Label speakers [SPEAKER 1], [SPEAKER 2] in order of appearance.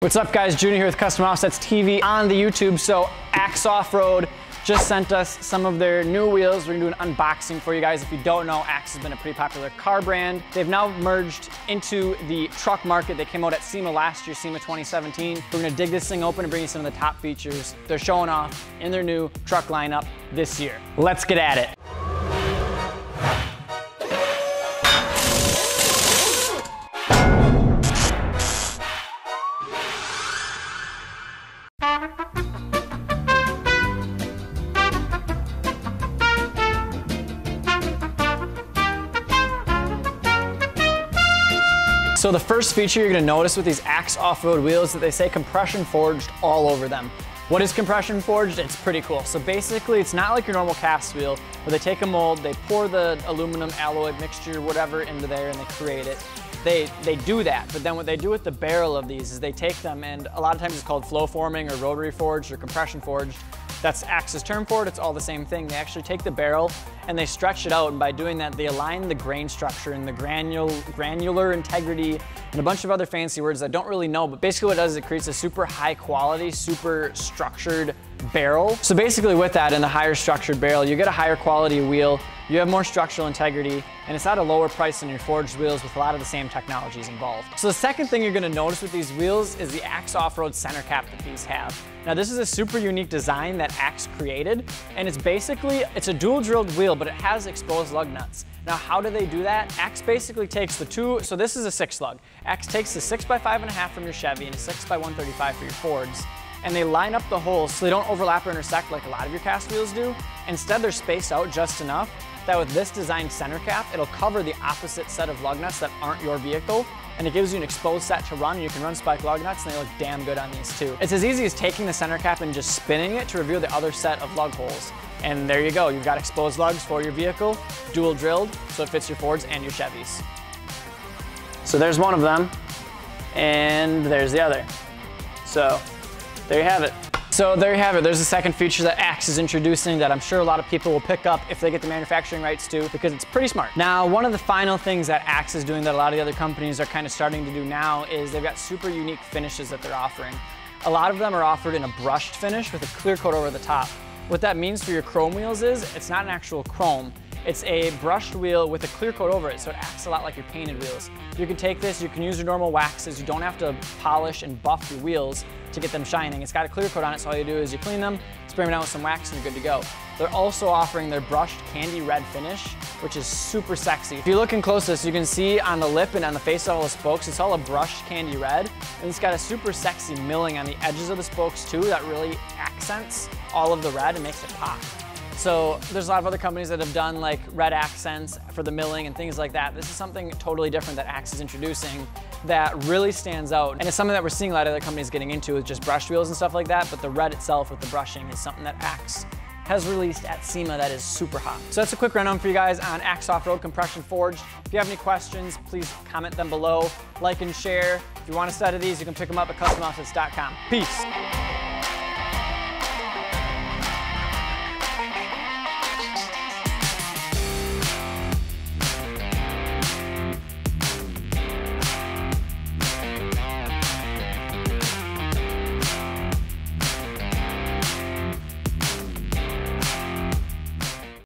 [SPEAKER 1] What's up guys, Junior here with Custom Offsets TV on the YouTube. So Axe Offroad just sent us some of their new wheels. We're gonna do an unboxing for you guys. If you don't know, Axe has been a pretty popular car brand. They've now merged into the truck market. They came out at SEMA last year, SEMA 2017. We're gonna dig this thing open and bring you some of the top features they're showing off in their new truck lineup this year. Let's get at it. So the first feature you're gonna notice with these Axe Offroad wheels is that they say compression forged all over them. What is compression forged? It's pretty cool. So basically it's not like your normal cast wheel where they take a mold, they pour the aluminum alloy mixture, whatever into there and they create it. They do that, but then what they do with the barrel of these is they take them, and a lot of times it's called flow forming or rotary forged or compression forged. That's Axe's term for it, it's all the same thing. They actually take the barrel and they stretch it out, and by doing that they align the grain structure and the granular integrity and a bunch of other fancy words that I don't really know, but basically what it does is it creates a super high quality, super structured barrel. So basically with that and the higher structured barrel, you get a higher quality wheel, you have more structural integrity, and it's at a lower price than your forged wheels with a lot of the same technologies involved. So the second thing you're gonna notice with these wheels is the Axe Offroad center cap that these have. Now this is a super unique design that Axe created, and it's a dual drilled wheel, but it has exposed lug nuts. Now how do they do that? Axe basically takes the two, so this is a 6 lug. Axe takes the 6x5.5 from your Chevy and a 6x135 for your Fords, and they line up the holes so they don't overlap or intersect like a lot of your cast wheels do. Instead, they're spaced out just enough that with this designed center cap, it'll cover the opposite set of lug nuts that aren't your vehicle, and it gives you an exposed set to run. You can run spike lug nuts and they look damn good on these too. It's as easy as taking the center cap and just spinning it to reveal the other set of lug holes. And there you go, you've got exposed lugs for your vehicle, dual drilled, so it fits your Fords and your Chevys. So there's one of them, and there's the other. So there you have it. So there you have it. There's a second feature that Axe is introducing that I'm sure a lot of people will pick up if they get the manufacturing rights to, because it's pretty smart. Now, one of the final things that Axe is doing that a lot of the other companies are kind of starting to do now is they've got super unique finishes that they're offering. A lot of them are offered in a brushed finish with a clear coat over the top. What that means for your chrome wheels is it's not an actual chrome. It's a brushed wheel with a clear coat over it, so it acts a lot like your painted wheels. You can take this, you can use your normal waxes, you don't have to polish and buff your wheels to get them shining. It's got a clear coat on it, so all you do is you clean them, spray them down with some wax, and you're good to go. They're also offering their brushed candy red finish, which is super sexy. If you're looking close to this, you can see on the lip and on the face of all the spokes, it's all a brushed candy red, and it's got a super sexy milling on the edges of the spokes too that really accents all of the red and makes it pop. So there's a lot of other companies that have done like red accents for the milling and things like that. This is something totally different that Axe is introducing that really stands out. And it's something that we're seeing a lot of other companies getting into with just brushed wheels and stuff like that, but the red itself with the brushing is something that Axe has released at SEMA that is super hot. So that's a quick rundown for you guys on Axe Offroad Compression Forged. If you have any questions, please comment them below, like and share. If you want a set of these, you can pick them up at customoffsets.com. Peace.